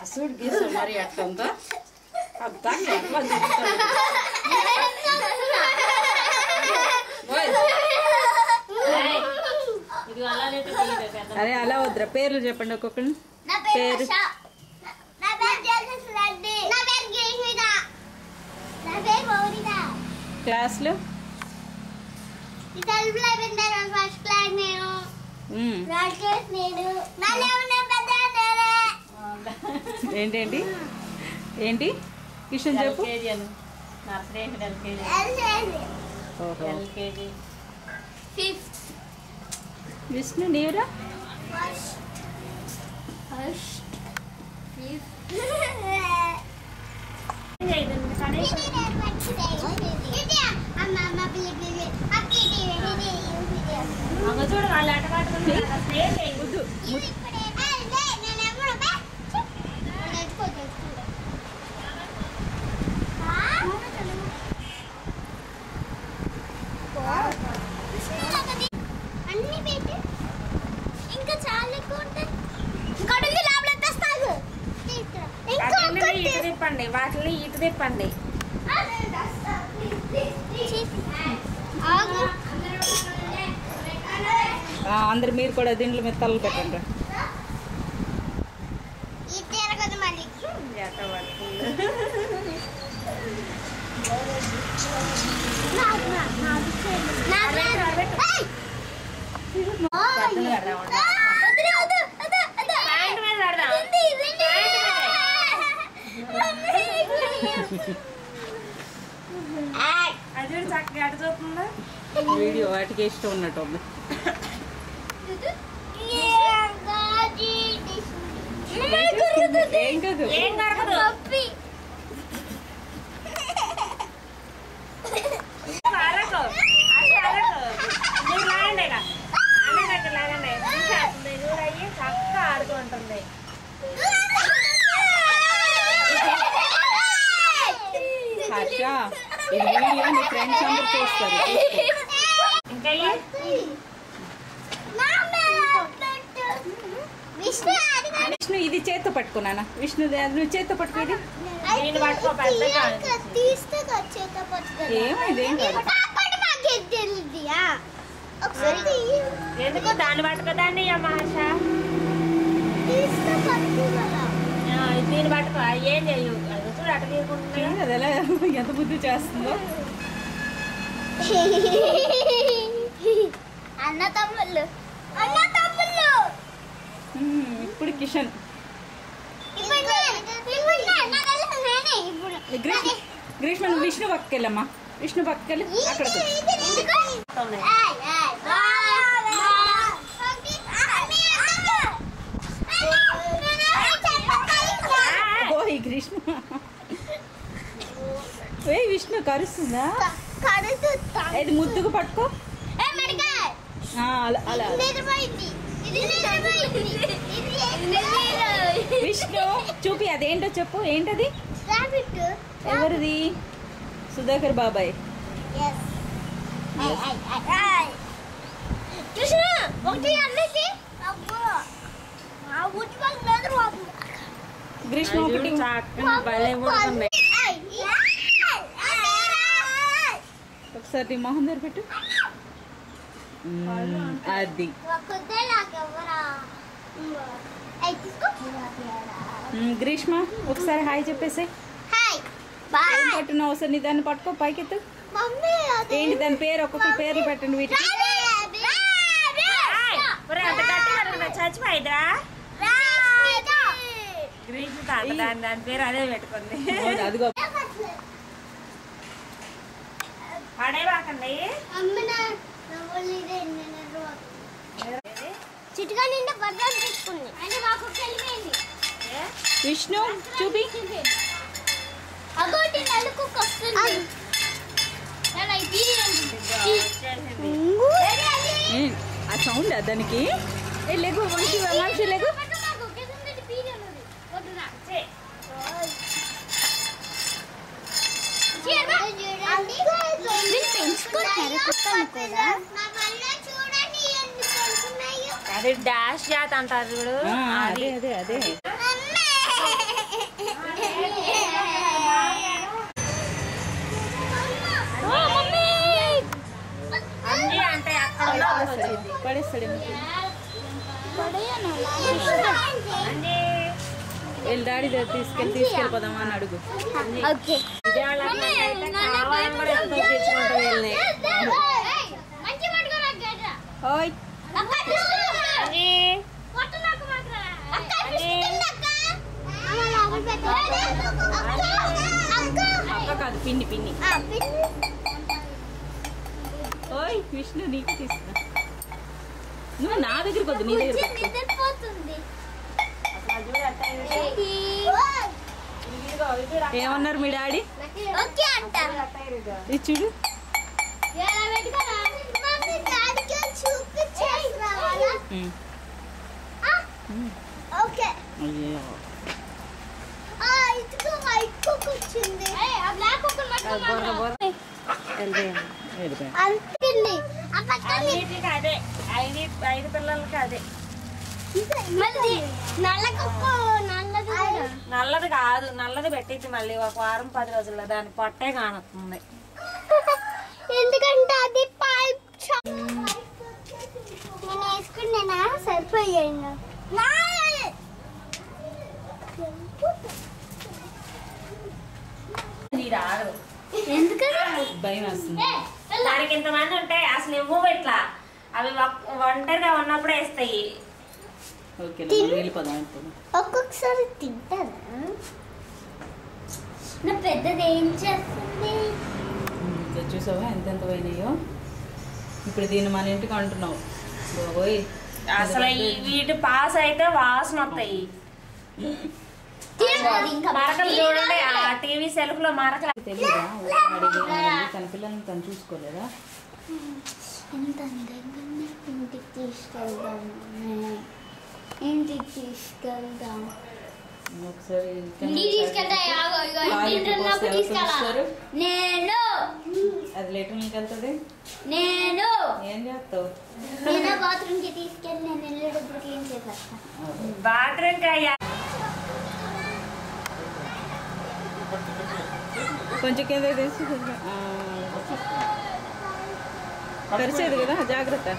అసలు గీస మరి అట్లా ఉందా అబ్బా అరే అలా వద్దురా పేర్లు చెప్పండి ఒక్కొక్కరు పేరు క్లాస్లో ఏంటేంటి ఏంటి కిషన్ చెప్పు విష్ణు నీవురా చూడు వాళ్ళు ఆట ఇంకా చాలా ఎక్కువ ఉంటాయి ఇటు తిప్పండి వాటిని ఇటు తిప్పండి అందరు మీరు కూడా దీంట్లో మీద తలలు పెట్టండి అది చక్కగా అటు చూస్తుందా వీడియో వాటికి ఇష్టం ఉన్నట్టు ఉంది ఏం కాదు ఏం కరగదు అరకు మీరు లాగండి ఇక అన్నగట్టు లాగండి చూడయ్యి చక్కగా ఆడుకుంటుంది హర్ష ఈ వీడియో నీ ఫ్రెండ్స్ అందరూ చూస్తారు ఇంకా విష్ణు ఇది చేత్తో పట్టుకున్నానా విష్ణు నువ్వు చేత్తో పట్టుకో ఇది ఏమైంది ఏం కాదు ఎందుకు దాన్ని పట్టుకోదాన్ని మహర్ష దీన్ని పట్టుకో ఏం చేయు చూడు అట్ట తీసుకుంటున్నా అది ఎలా ఎంత బుద్ధి చేస్తుందో అన్న తమ్ముళ్ళు ఇప్పుడు కిషన్ గ్రీష్మ నువ్వు విష్ణు పక్కకెళ్ళమ్మా విష్ణు పక్కకెళ్ళి అక్కడ ఓయ్ కృష్ణ ఏ విష్ణు కరుస్తుందా ఇది ముద్దుగా పట్టుకో అలా అలా విష్ణు చూపి అదేంటో చెప్పు ఏంటది ఎవరిది సుధాకర్ బాబాయ్ గ్రీష్మ ఒకటి ఒకసారి మొహం దగ్గర పెట్టు అది గ్రీష్మ ఒకసారి హాయ్ చెప్పేసి పట్టున్నావు ఒకసారి నీ దాన్ని పట్టుకో పైకెత్తు ఏంటి దాని పేరు ఒక్కొక్క పేర్లు పెట్టండి వీటికి చచ్చిపోయిదా దాని పేరు అదే పెట్టుకుంది అదిగో పడేవాకండి చిట్టుగా నిండా బర్రెలు తీసుకుంది అంటే మాకు వెళ్ళిపోయింది విష్ణు చూపి అగోటి నలుకు వస్తుంది ఆ సౌండ్ దానికి లేకు మనిషి మనిషి లేకు పెంచుకుంటారు అది డాష్ జాత్ అంటారు చూడు. అదే అదే అదే అంజీ అంటే అక్కడ పడేస్తాడు. వెళ్ళి డాడీ తీసుకెళ్ళిపోదామా అని అడుగు. ఓయ్ అక్క కాదు పిన్ని పిన్ని. ఓయ్ విష్ణు నీకు తీసుకున్నా. నువ్వు నా దగ్గరికి వద్దు, నీ దగ్గర ఏమన్నారు మీ డాడీ? ఇది చూడు. అదే 5 పిల్లలకి అదే నల్లది కాదు. నల్లది పెట్టించి మళ్ళీ ఒక వారం 10 రోజుల్లో దాని పొట్టే కానుతుంది. ఎందుకంటే అది నేను వేసుకున్నా సరిపోయాను. రాదు ఎందుకని భయం వస్తుంది. దానికి ఇంతమంది ఉంటే అసలు ఇవ్వు ఇట్లా. అవి ఒంటరిగా ఉన్నప్పుడే వేస్తాయి. ఓకే వెళ్ళిపోదాం. ఇప్పుడు ఒక్కొక్కసారి తింటారా? నా పెద్దది ఏం చేస్తుంది? చూసావా ఎంతెంత పోయినాయో. ఇప్పుడు దీన్ని మన ఇంటికి అంటున్నావు బాబోయ్. అసలు వీటి పాస్ అయితే వాసన వస్తాయి. మరకలు చూడండి ఆ టీవీ సెల్ఫ్ లో మరకలు. తెలీదా తన పిల్లల్ని తను చూసుకోలేదా? ఎంత అందంగా ఇంటికి తీసుకెళ్దాం. ఇంటికి తీసుకెళ్దాం. ఒకసారి నేను అది లెటర్కి వెళ్తుంది. నేను ఏం చేస్తావు? నేను బాత్రూమ్ కి తీసుకెళ్ళి నేను వెళ్ళేటప్పుడు క్లీన్ చేసేస్తాను. బాత్రూమ్ కొంచెం కింద తీసి తెరిచేది కదా, జాగ్రత్త.